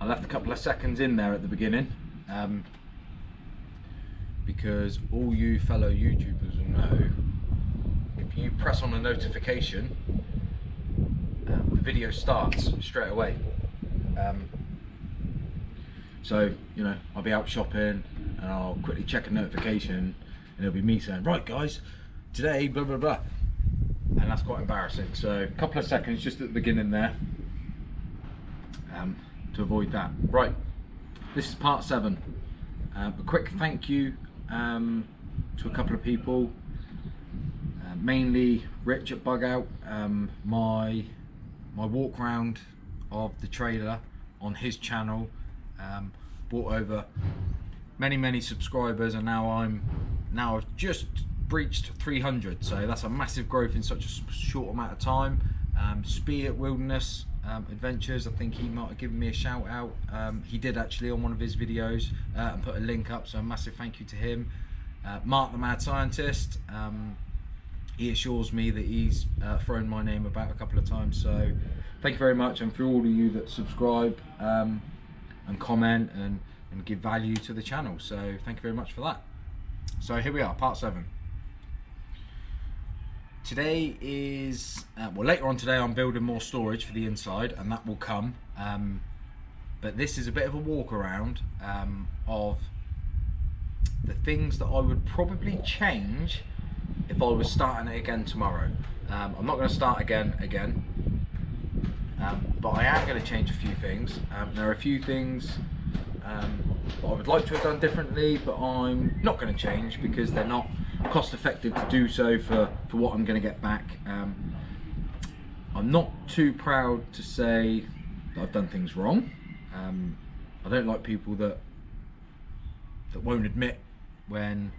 left a couple of seconds in there at the beginning because all you fellow YouTubers will know, if you press on a notification, the video starts straight away. So, you know, I'll be out shopping and I'll quickly check a notification and it'll be me saying, right guys, today, blah, blah, blah. And that's quite embarrassing. So a couple of seconds just at the beginning there to avoid that. Right, this is part 7. A quick thank you to a couple of people, mainly Rich at Bug Out. My walk round of the trailer on his channel brought over many subscribers, and now I've just breached 300, so that's a massive growth in such a short amount of time. Spee at Wilderness Adventures, I think he might have given me a shout out. He did actually on one of his videos and put a link up, so a massive thank you to him. Mark the Mad Scientist, he assures me that he's thrown my name about a couple of times, so thank you very much. And for all of you that subscribe and comment and give value to the channel, so thank you very much for that. So here we are, part 7. Today is, well, later on today I'm building more storage for the inside, and that will come, but this is a bit of a walk around of the things that I would probably change if I was starting it again tomorrow. I'm not going to start again, but I am going to change a few things. There are a few things that I would like to have done differently, but I'm not going to change because they're not cost effective to do so for what I'm going to get back. I'm not too proud to say that I've done things wrong. I don't like people that won't admit when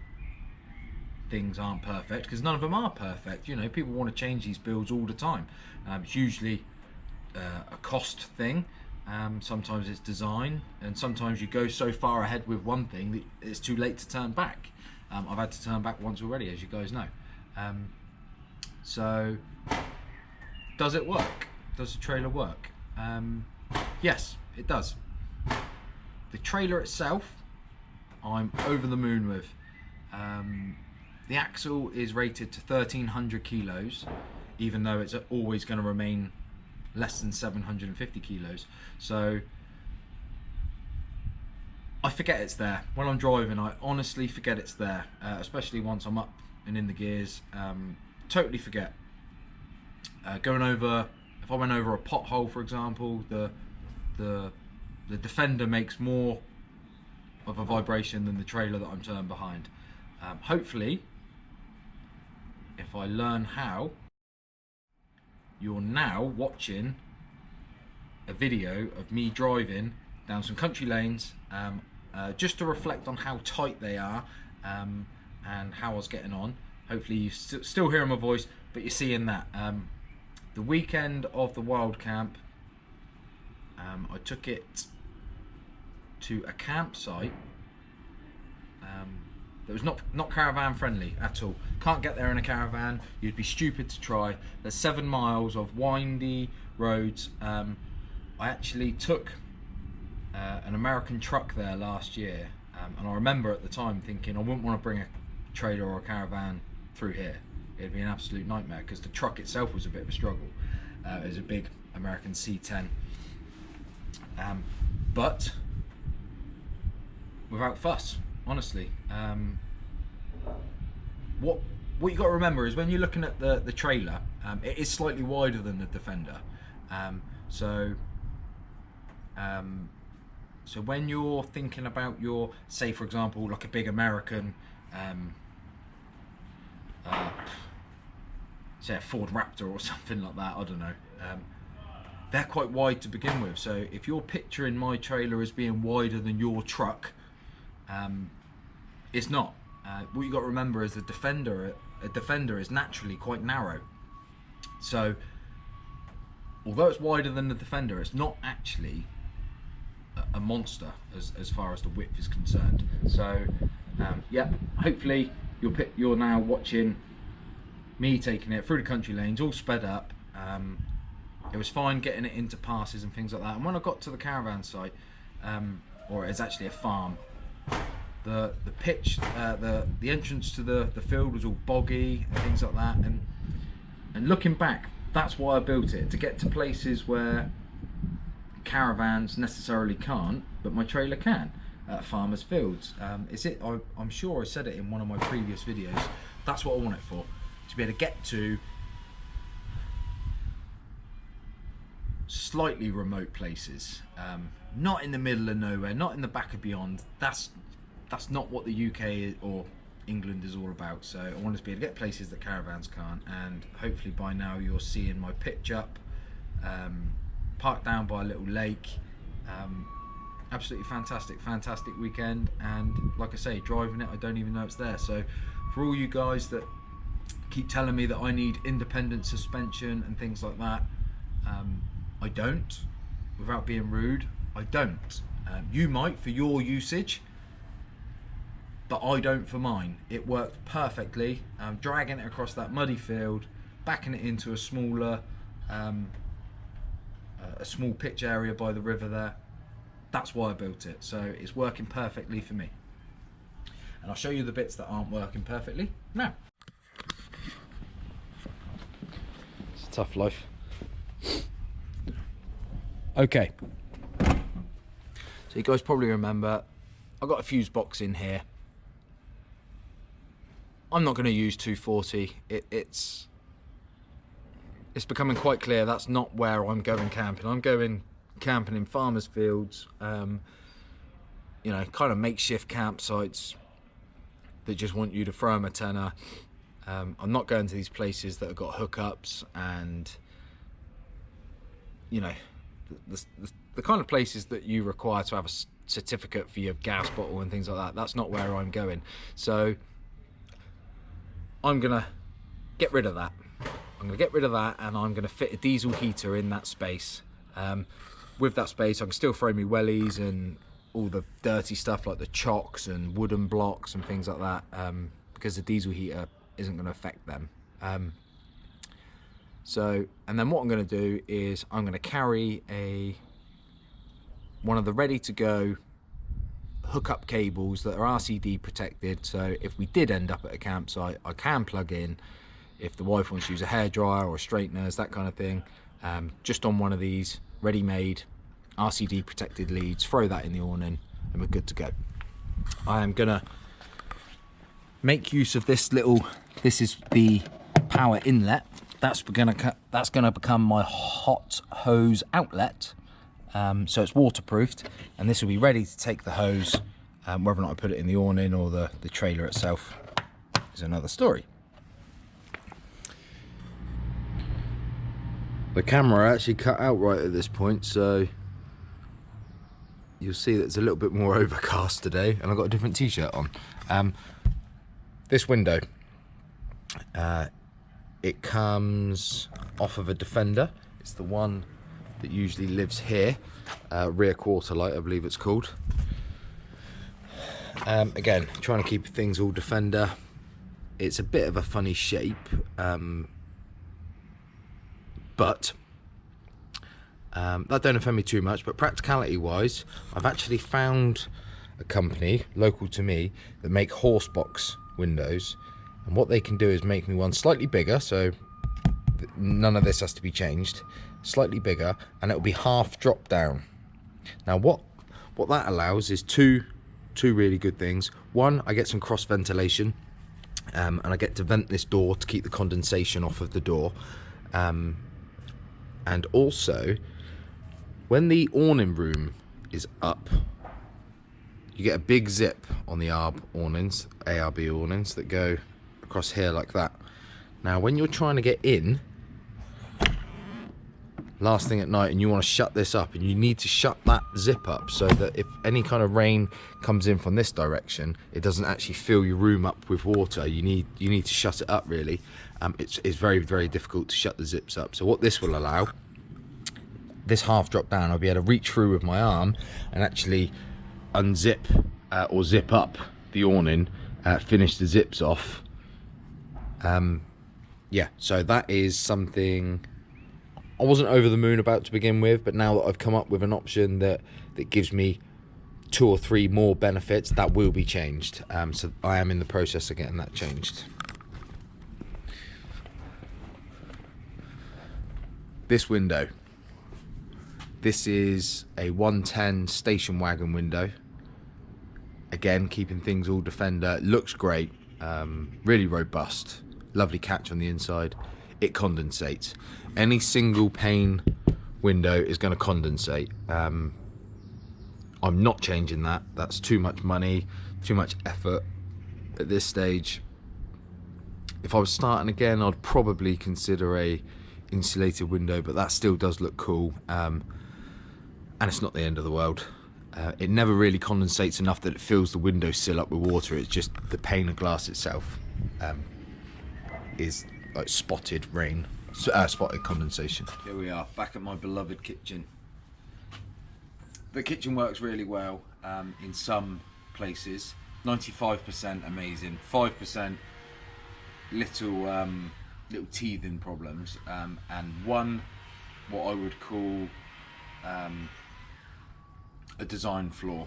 things aren't perfect, because none of them are perfect. You know, people want to change these builds all the time. It's usually a cost thing. Sometimes it's design, and sometimes you go so far ahead with one thing that it's too late to turn back. I've had to turn back once already, as you guys know. So does it work? Does the trailer work? Yes, it does. The trailer itself, I'm over the moon with. The axle is rated to 1300 kilos, even though it's always going to remain less than 750 kilos. So I forget it's there. When I'm driving, I honestly forget it's there, especially once I'm up and in the gears. Totally forget. Going over, if I went over a pothole, for example, the Defender makes more of a vibration than the trailer that I'm turned behind. Hopefully, if I learn how, you're now watching a video of me driving down some country lanes, just to reflect on how tight they are and how I was getting on. Hopefully you still hearing my voice, but you're seeing that. The weekend of the wild camp, I took it to a campsite that was not caravan friendly at all. Can't get there in a caravan, you'd be stupid to try. There's 7 miles of windy roads. I actually took an American truck there last year, and I remember at the time thinking I wouldn't want to bring a trailer or a caravan through here. It'd be an absolute nightmare because the truck itself was a bit of a struggle. It was a big American C10, but without fuss, honestly. What you got to remember is when you're looking at the trailer, it is slightly wider than the Defender. So when you're thinking about your, say for example, like a big American, say a Ford Raptor or something like that, I don't know, they're quite wide to begin with. So if you're picturing my trailer as being wider than your truck, it's not. What you got to remember is a Defender is naturally quite narrow. So although it's wider than the Defender, it's not actually a monster as far as the width is concerned. So yeah, hopefully you're now watching me taking it through the country lanes, all sped up. It was fine getting it into passes and things like that. And when I got to the caravan site, or it's actually a farm. The pitch, the entrance to the field was all boggy and things like that, and looking back, that's why I built it, to get to places where caravans necessarily can't, but my trailer can, at farmers' fields. I'm sure I said it in one of my previous videos. That's what I want it for, to be able to get to slightly remote places, not in the middle of nowhere, not in the back of beyond. That's not what the UK or England is all about. So I want to be able to get places that caravans can't, and hopefully by now you're seeing my pitch up, parked down by a little lake. Absolutely fantastic weekend, and like I say, driving it, I don't even know it's there. So for all you guys that keep telling me that I need independent suspension and things like that, I don't. Without being rude, I don't. You might for your usage, but I don't for mine. It worked perfectly. Dragging it across that muddy field, backing it into a small pitch area by the river there. That's why I built it. So it's working perfectly for me. And I'll show you the bits that aren't working perfectly now. It's a tough life. Okay. So you guys probably remember, I've got a fuse box in here. I'm not going to use 240. It's becoming quite clear that's not where I'm going camping. I'm going camping in farmers' fields, you know, kind of makeshift campsites that just want you to throw them a tenner. I'm not going to these places that have got hookups and, you know, the kind of places that you require to have a certificate for your gas bottle and things like that. That's not where I'm going. So I'm gonna get rid of that. I'm gonna get rid of that, and I'm gonna fit a diesel heater in that space. With that space, I can still throw me wellies and all the dirty stuff like the chocks and wooden blocks and things like that, because the diesel heater isn't going to affect them. And then what I'm going to do is I'm going to carry one of the ready-to-go hookup cables that are RCD protected, so if we did end up at a campsite, I can plug in if the wife wants to use a hairdryer or straighteners, that kind of thing, just on one of these ready-made RCD protected leads, throw that in the awning, and we're good to go. I am gonna make use of this is the power inlet. That's gonna become my hot hose outlet. So it's waterproofed, and this will be ready to take the hose. Whether or not I put it in the awning or the trailer itself is another story. The camera actually cut out right at this point, so you'll see that it's a little bit more overcast today, and I've got a different t-shirt on. This window, it comes off of a Defender. It's the one that usually lives here, rear quarter light, I believe it's called. Again, trying to keep things all Defender. It's a bit of a funny shape, but that don't offend me too much. But practicality wise, I've actually found a company local to me that make horse box windows, and what they can do is make me one slightly bigger, so none of this has to be changed, slightly bigger, and it will be half drop down. Now what that allows is two really good things. One, I get some cross ventilation, and I get to vent this door to keep the condensation off of the door. And also, when the awning room is up, you get a big zip on the ARB awnings that go across here like that. Now, when you're trying to get in last thing at night and you want to shut this up, and you need to shut that zip up so that if any kind of rain comes in from this direction, it doesn't actually fill your room up with water. You need to shut it up, really. It's very, very difficult to shut the zips up. So what this will allow, this half drop down, I'll be able to reach through with my arm and actually unzip or zip up the awning, finish the zips off. Yeah, so that is something I wasn't over the moon about to begin with, but now that I've come up with an option that gives me 2 or 3 more benefits that will be changed. So I am in the process of getting that changed. This window. This is a 110 station wagon window. Again, keeping things all Defender. Looks great. Really robust. Lovely catch on the inside. It condensates. Any single pane window is going to condensate. I'm not changing that. That's too much money, too much effort at this stage. If I was starting again, I'd probably consider a insulated window, but that still does look cool. And it's not the end of the world. It never really condensates enough that it fills the windowsill up with water. It's just the pane of glass itself is like spotted rain, spotted condensation. Here we are, back at my beloved kitchen. The kitchen works really well in some places. 95% amazing, 5% little teething problems, and one what I would call a design flaw.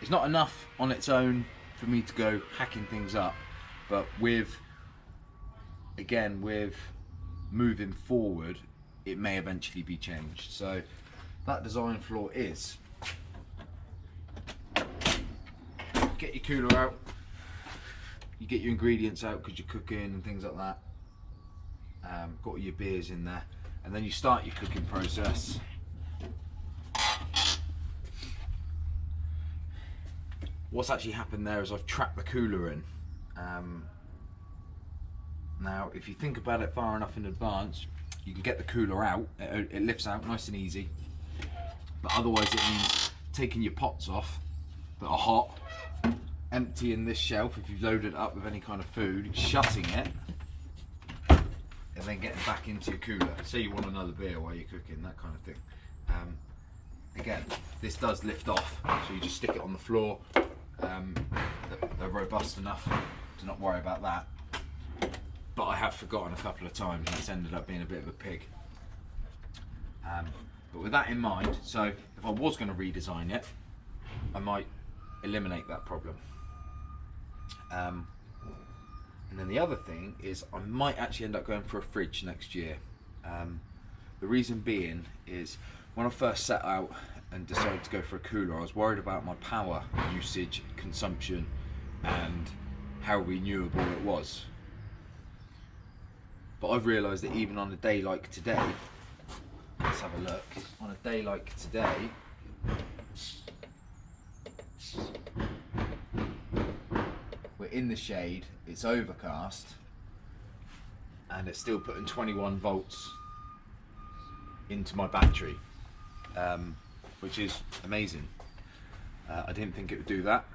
It's not enough on its own for me to go hacking things up, but with moving forward, it may eventually be changed. So that design flaw is, get your cooler out, you get your ingredients out because you're cooking and things like that, got your beers in there, and then you start your cooking process. What's actually happened there is I've trapped the cooler in. Now, if you think about it far enough in advance, you can get the cooler out. It lifts out nice and easy. But otherwise it means taking your pots off that are hot, emptying this shelf if you've loaded it up with any kind of food, shutting it, and then getting back into your cooler. Say you want another beer while you're cooking, that kind of thing. Again, this does lift off, so you just stick it on the floor. They're robust enough to not worry about that. But I have forgotten a couple of times and it's ended up being a bit of a pig. But with that in mind, so if I was going to redesign it, I might eliminate that problem. And then the other thing is I might actually end up going for a fridge next year. The reason being is when I first set out and decided to go for a cooler, I was worried about my power usage, consumption, and how renewable it was. But I've realised that even on a day like today, let's have a look, on a day like today, we're in the shade, it's overcast, and it's still putting 21 volts into my battery, which is amazing. I didn't think it would do that.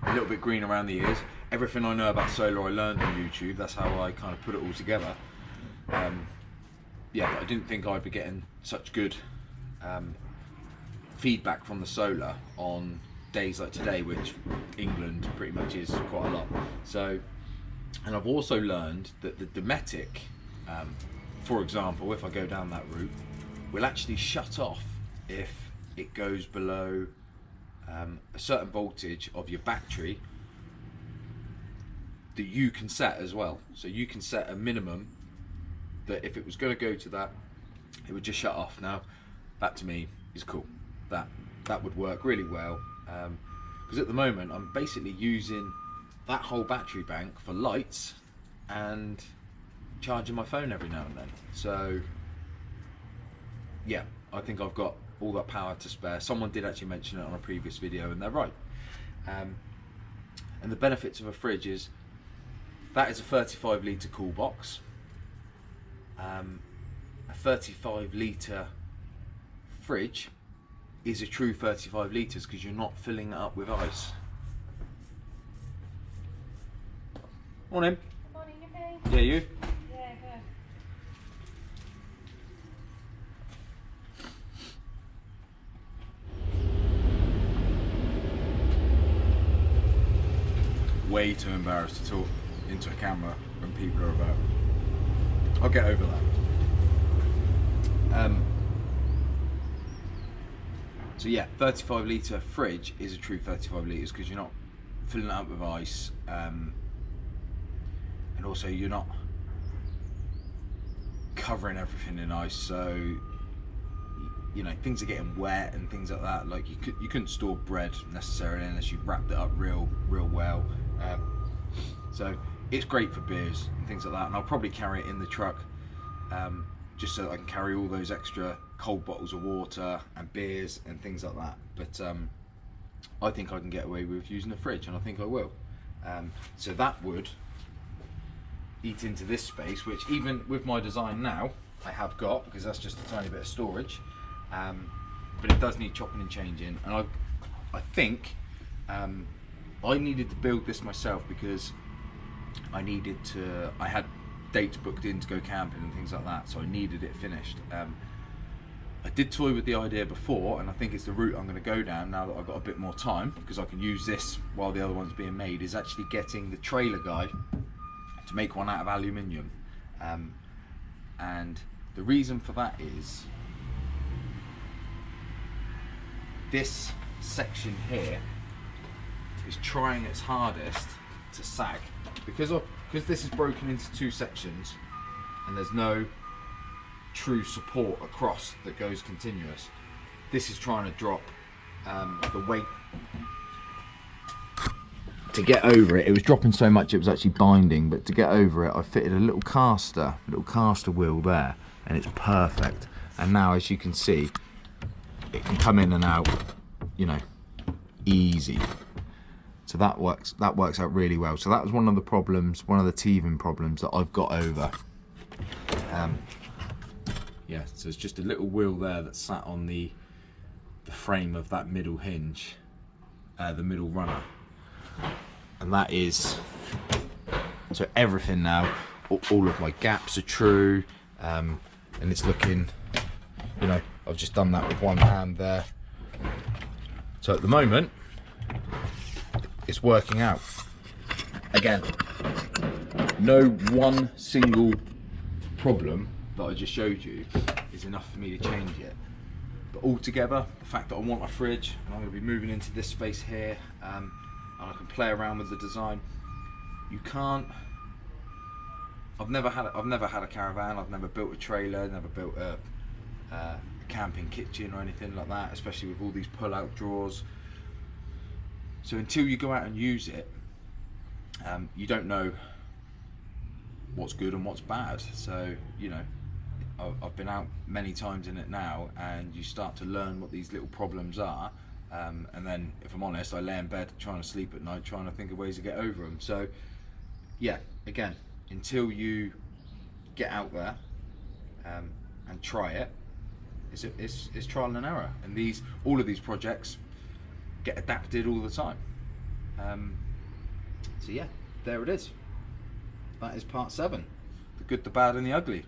A little bit green around the ears. Everything I know about solar I learned on YouTube. That's how I kind of put it all together. Yeah, but I didn't think I'd be getting such good feedback from the solar on days like today, which England pretty much is quite a lot. So, and I've also learned that the Dometic, for example, if I go down that route, will actually shut off if it goes below a certain voltage of your battery that you can set as well. So you can set a minimum that if it was going to go to that, it would just shut off. Now, that to me is cool. That would work really well, because at the moment I'm basically using that whole battery bank for lights and charging my phone every now and then. So yeah, I think I've got all that power to spare. Someone did actually mention it on a previous video, and they're right. And the benefits of a fridge is that is a 35 litre cool box. A 35 litre fridge is a true 35 litres because you're not filling it up with ice. Morning. Morning, you okay? Yeah, you? Yeah, good. Way too embarrassed to talk into a camera when people are about. I'll get over that. So yeah, 35 litre fridge is a true 35 litres because you're not filling it up with ice, and also you're not covering everything in ice, so you know things are getting wet and things like that. Like you couldn't store bread necessarily unless you wrapped it up real well. So it's great for beers and things like that, and I'll probably carry it in the truck, just so that I can carry all those extra cold bottles of water and beers and things like that. But I think I can get away with using a fridge, and I think I will. So that would eat into this space, which even with my design now I have got, because that's just a tiny bit of storage, but it does need chopping and changing. And I think I needed to build this myself because I had dates booked in to go camping and things like that, so I needed it finished. I did toy with the idea before, and I think it's the route I'm going to go down now that I've got a bit more time, because I can use this while the other one's being made, is actually getting the trailer guy to make one out of aluminium. And the reason for that is this section here is trying its hardest to sag because this is broken into two sections and there's no true support across that goes continuous. This is trying to drop the weight. To get over it, it was dropping so much it was actually binding, but to get over it I fitted a little caster wheel there, and it's perfect. And now, as you can see, it can come in and out, you know, easy. So that works out really well. So that was one of the problems, one of the teething problems that I've got over. Yeah, so it's just a little wheel there that sat on the frame of that middle hinge, the middle runner. And that is, so everything now, all of my gaps are true, and it's looking, you know, I've just done that with one hand there. So at the moment, it's working out. Again, no one single problem that I just showed you is enough for me to change it. But altogether, the fact that I want a fridge, and I'm going to be moving into this space here, and I can play around with the design. You can't. I've never had a caravan. I've never built a trailer. Never built a camping kitchen or anything like that. Especially with all these pull-out drawers. So until you go out and use it, you don't know what's good and what's bad. So you know, I've been out many times in it now, and you start to learn what these little problems are. And then, if I'm honest, I lay in bed trying to sleep at night, trying to think of ways to get over them. So, yeah, again, until you get out there and try it, it's trial and error. And all of these projects get adapted all the time. So yeah, there it is. That is part 7: the good, the bad, and the ugly.